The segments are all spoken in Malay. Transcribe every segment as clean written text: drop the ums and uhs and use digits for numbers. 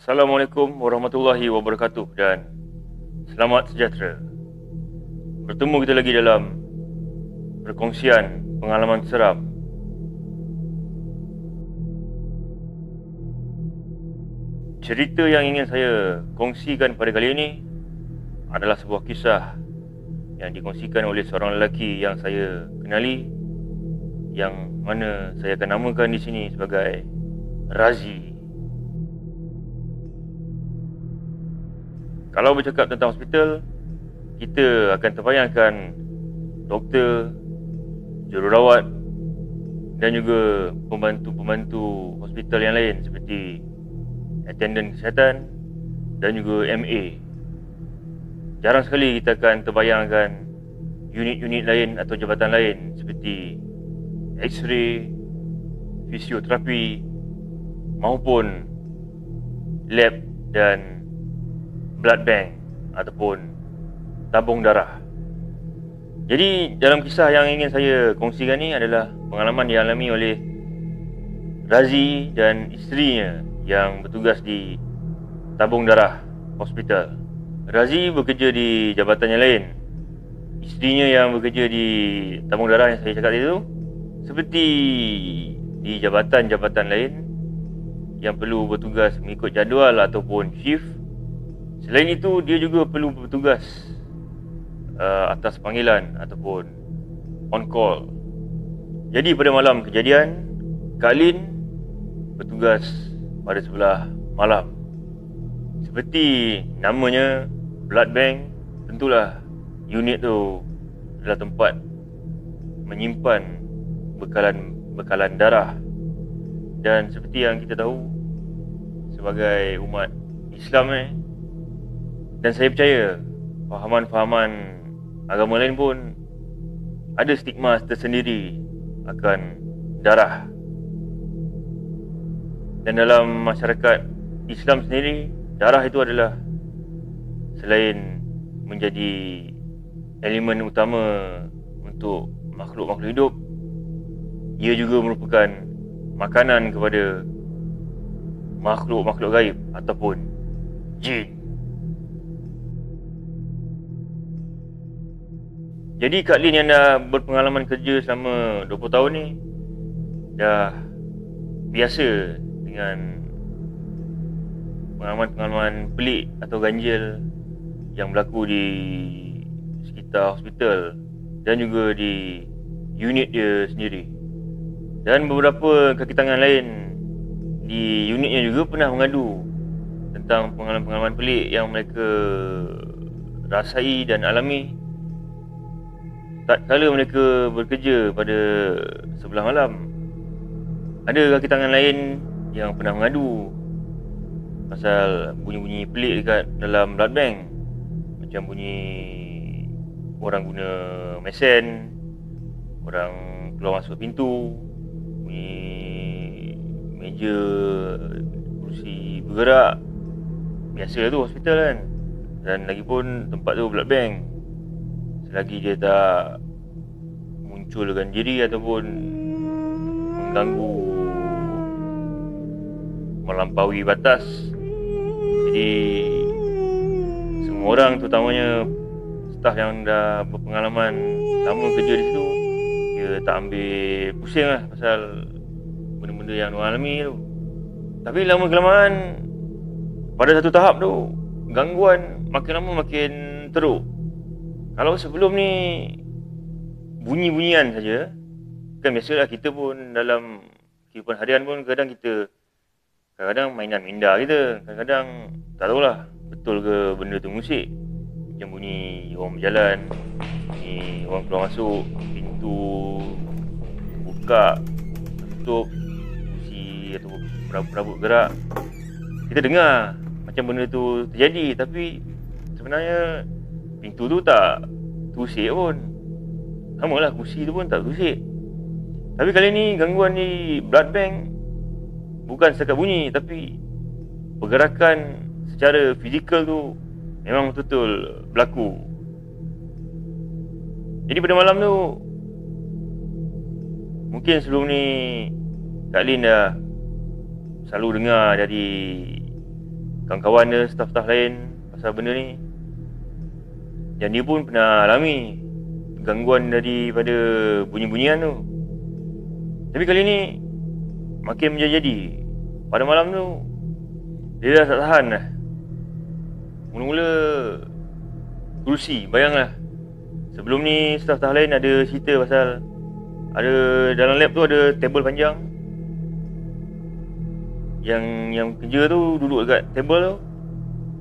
Assalamualaikum warahmatullahi wabarakatuh dan selamat sejahtera. Bertemu kita lagi dalam perkongsian pengalaman seram. Cerita yang ingin saya kongsikan pada kali ini adalah sebuah kisah yang dikongsikan oleh seorang lelaki yang saya kenali, yang mana saya akan namakan di sini sebagai Razi. Kalau bercakap tentang hospital, kita akan terbayangkan doktor, jururawat dan juga pembantu-pembantu hospital yang lain seperti attendant kesihatan dan juga MA. Jarang sekali kita akan terbayangkan unit-unit lain atau jabatan lain seperti X-ray, fisioterapi maupun lab dan blood bank ataupun tabung darah. Jadi dalam kisah yang ingin saya kongsikan ni adalah pengalaman dialami oleh Razi dan isterinya yang bertugas di tabung darah hospital. Razi bekerja di jabatan yang lain. Isterinya yang bekerja di tabung darah yang saya cakap itu seperti di jabatan-jabatan lain yang perlu bertugas mengikut jadual ataupun shift. Selain itu, dia juga perlu bertugas atas panggilan ataupun on call. Jadi pada malam kejadian, Kak Lin bertugas pada sebelah malam. Seperti namanya, blood bank, tentulah unit tu adalah tempat menyimpan bekalan darah. Dan seperti yang kita tahu sebagai umat Islam dan saya percaya fahaman-fahaman agama lain pun ada stigma tersendiri akan darah. Dan dalam masyarakat Islam sendiri, darah itu adalah selain menjadi elemen utama untuk makhluk-makhluk hidup, ia juga merupakan makanan kepada makhluk-makhluk gaib ataupun jin. Jadi Kak Lin yang dah berpengalaman kerja selama 20 tahun ni dah biasa dengan pengalaman-pengalaman pelik atau ganjil yang berlaku di sekitar hospital dan juga di unit dia sendiri. Dan beberapa kaki tangan lain di unitnya juga pernah mengadu tentang pengalaman-pengalaman pelik yang mereka rasai dan alami tak kala mereka bekerja pada sebelah malam. Ada kaki tangan lain yang pernah mengadu pasal bunyi-bunyi pelik dekat dalam blood bank. Macam bunyi orang guna mesin, orang keluar masuk pintu, bunyi meja, kerusi bergerak. Biasa tu hospital kan. Dan lagipun tempat tu blood bank. Selagi dia tak munculkan diri ataupun mengganggu melampaui batas, jadi semua orang, terutamanya staf yang dah berpengalaman lama kerja di situ, dia tak ambil pusing lah pasal benda-benda yang diorang alami tu. Tapi lama-kelamaan pada satu tahap tu, gangguan makin lama makin teruk. Kalau sebelum ni bunyi-bunyian saja, kan biasalah kita pun dalam kehidupan harian pun kadang mainan minda kita, kadang-kadang tak tahulah betul ke benda tu musik. Macam bunyi orang berjalan, bunyi orang keluar masuk, pintu buka, tutup, kursi atau perabot-perabot gerak. Kita dengar macam benda tu terjadi, tapi sebenarnya pintu tu tak terusik pun. Sama lah kursi tu pun tak terusik. Tapi kali ni gangguan di blood bank bukan setakat bunyi, tapi pergerakan secara fizikal tu memang betul-betul berlaku. Jadi pada malam tu, mungkin sebelum ni Kak Lin dah selalu dengar dari kawan-kawan dia, staff-staff lain pasal benda ni. Dan dia pun pernah alami gangguan daripada bunyi-bunyian tu. Tapi kali ni makin menjadi-jadi. Pada malam tu dia dah tak tahan dah. Mula-mula kerusi, bayanglah. Sebelum ni staff-staff lain ada cerita pasal ada dalam lab tu ada table panjang. Yang kerja tu duduk dekat table tu,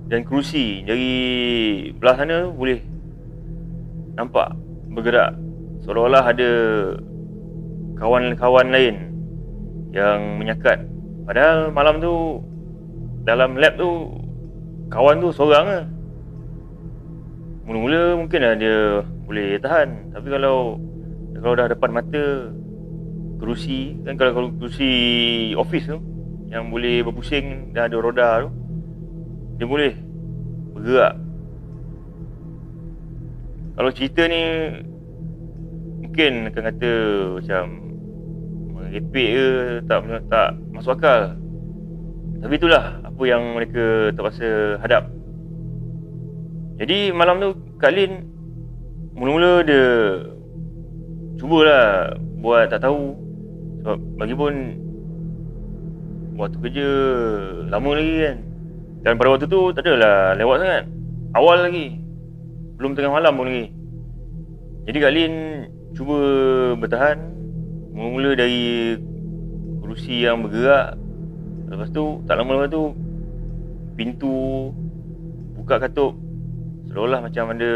dan kerusi dari belah sana tu boleh nampak bergerak, seolah-olah ada kawan-kawan lain yang menyakat. Padahal malam tu dalam lab tu kawan tu seorang je. Mula-mula mungkin lah dia boleh tahan, tapi kalau dah depan mata kerusi, kan kalau kerusi office tu yang boleh berpusing dan ada roda tu, dia boleh bergerak. Kalau cerita ni mungkin akan kata macam merepek ke, tak masuk akal. Tapi itulah apa yang mereka terpaksa hadap. Jadi malam tu Kak Lin mula-mula dia cubalah buat tak tahu, sebab bagi pun waktu kerja lama lagi kan. Dan pada waktu tu tak adalah lewat sangat, awal lagi, belum tengah malam pun lagi. Jadi Kak Lin cuba bertahan. Mula-mula dari kerusi yang bergerak. Lepas tu tak lama lepas tu pintu buka katup, seolah macam ada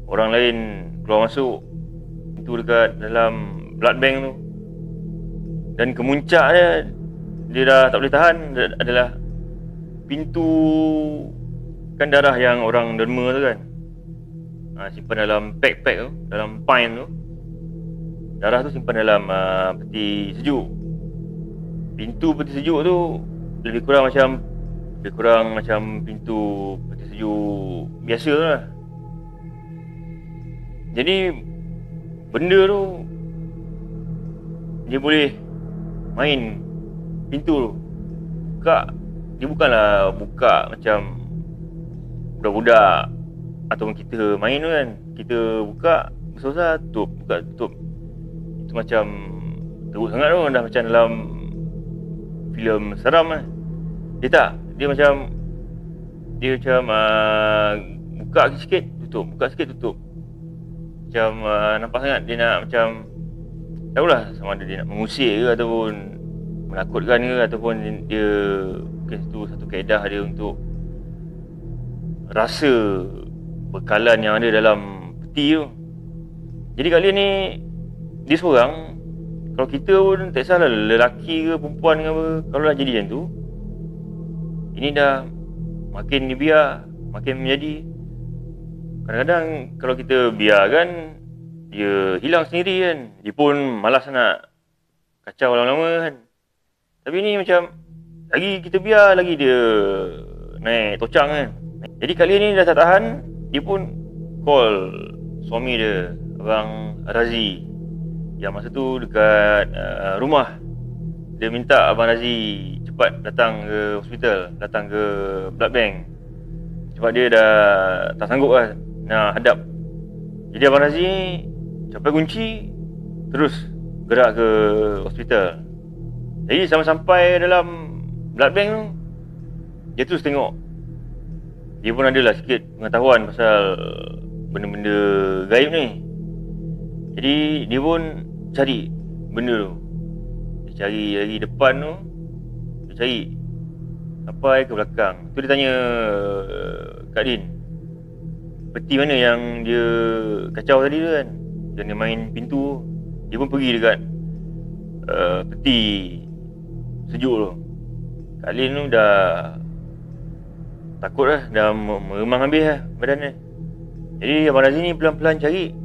orang lain keluar masuk. Pintu dekat dalam blood bank tu. Dan kemuncaknya dia dah tak boleh tahan adalah pintu kan darah yang orang derma tu kan, simpan dalam pack tu, dalam pint tu. Darah tu simpan dalam peti sejuk. Pintu peti sejuk tu lebih kurang macam pintu peti sejuk biasa tu lah. Jadi benda tu dia boleh main pintu tu. Dia bukanlah buka macam budak-budak ataupun kita main tu kan. Kita buka besar-besar, tutup, buka tutup. Itu macam teruk sangat tu, dah macam dalam filem seram lah. Dia macam buka sikit tutup, buka sikit tutup. Macam nampak sangat dia nak macam, tahulah sama ada dia nak mengusik ke ataupun menakutkan ke, ataupun dia mungkin itu satu kaedah dia untuk rasa bekalan yang ada dalam peti tu. Jadi kali ni dia seorang. Kalau kita pun tak kisahlah lelaki ke perempuan ke apa, kalau dah jadi macam tu, ini dah makin dibiar, makin menjadi. Kadang-kadang kalau kita biarkan dia hilang sendiri kan, dia pun malas nak kacau lama-lama kan. Tapi ni macam lagi kita biar, lagi dia naik tocang kan. Jadi kali ni dah tak tahan, dia pun call suami dia, Abang Razi, yang masa tu dekat rumah. Dia minta Abang Razi cepat datang ke hospital, datang ke blood bank, sebab dia dah tak sanggup lah nak hadap. Jadi Abang Razi capai kunci, terus gerak ke hospital. Jadi sampai dalam blood bank tu, dia terus tengok. Dia pun adalah sikit pengetahuan pasal benda-benda gaib ni. Jadi dia pun cari benda tu. Dia cari dari depan tu, dia cari sampai ke belakang. Tu dia tanya Kak Din, peti mana yang dia kacau tadi tu kan, yang dia main pintu. Dia pun pergi dekat peti sejuk tu. Kak Lin tu dah takut lah, dah meremang habis lah badan dia. Jadi Abang Razi ni pelan-pelan cari.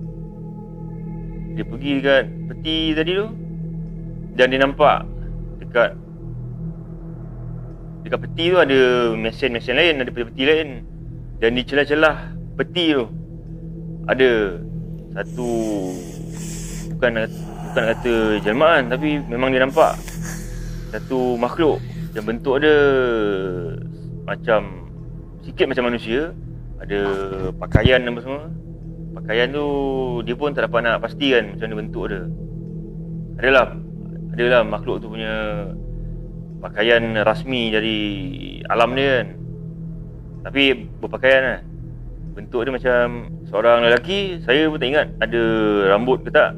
Dia pergi dekat peti tadi tu, dan dia nampak dekat peti tu ada mesin-mesin lain, ada peti lain. Dan di celah-celah peti tu ada satu, bukan nak kata jelmaan, tapi memang dia nampak satu makhluk Dan bentuk dia macam sikit macam manusia. Ada pakaian apa semua. Pakaian tu dia pun tak dapat nak pastikan macam mana bentuk dia. Adalah makhluk tu punya pakaian rasmi dari alam dia kan. Tapi berpakaian lah. Bentuk dia macam seorang lelaki. Saya pun tak ingat ada rambut ke tak.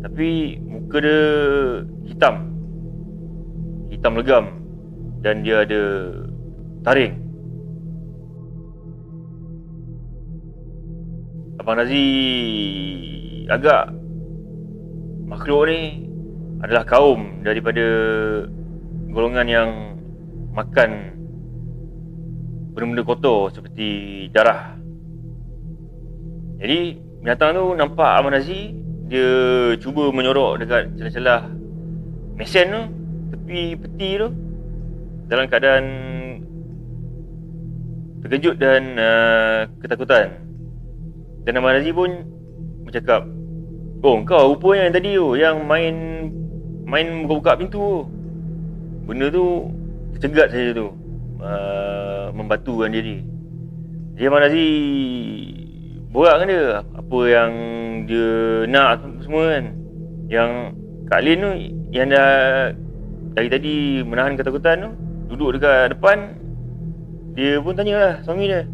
Tapi muka dia hitam. Hitam legam. Dan dia ada taring. Abang Razi agak makhluk ni adalah kaum daripada golongan yang makan benda-benda kotor seperti darah. Jadi binatang tu nampak Abang Razi, dia cuba menyorok dekat celah-celah mesin tu, tepi peti tu, dalam keadaan terkejut dan ketakutan. Dan Abang Razi pun bercakap, "Oh, kau rupanya yang tadi tu, yang main buka-buka pintu tu." Benda tu tercegat saja tu, membatukan diri. Jadi Abang Razi borak dengan dia apa yang dia nak semua kan. Yang Kak Lin tu yang dah dari tadi menahan ketakutan tu, duduk dekat depan. Dia pun tanyalah suami dia,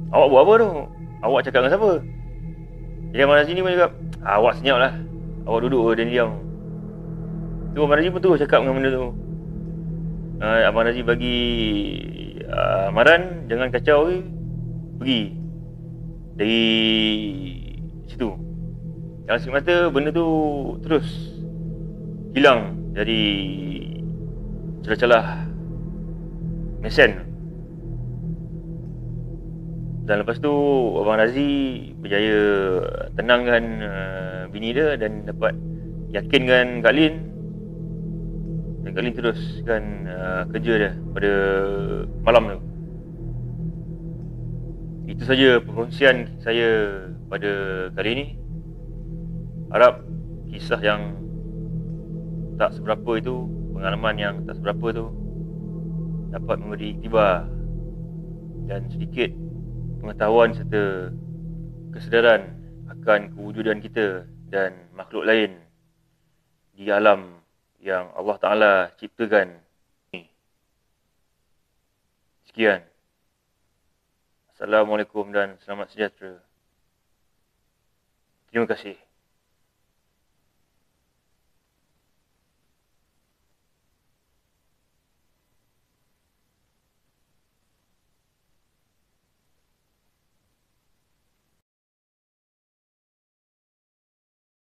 "Awak buat apa tu? Awak cakap dengan siapa?" Jadi Abang Razi ni pun cakap, "Awak senyap lah, awak duduk dan diam." Tu Abang Razi pun terus cakap dengan benda tu. Abang Razi bagi amaran, jangan kacau ke, pergi dari situ. Dalam sekejap mata benda tu terus hilang dari celah-celah mesin. Dan lepas tu Abang Razi berjaya tenangkan bini dia dan dapat yakinkan Kak Lin. Dan Kak Lin teruskan kerja dia pada malam tu. Itu saja perkongsian saya pada kali ini. Harap kisah yang tak seberapa itu, pengalaman yang tak seberapa tu, dapat memberi iktibar dan sedikit pengetahuan serta kesedaran akan kewujudan kita dan makhluk lain di alam yang Allah Ta'ala ciptakan. Sekian. Assalamualaikum dan selamat sejahtera. Terima kasih.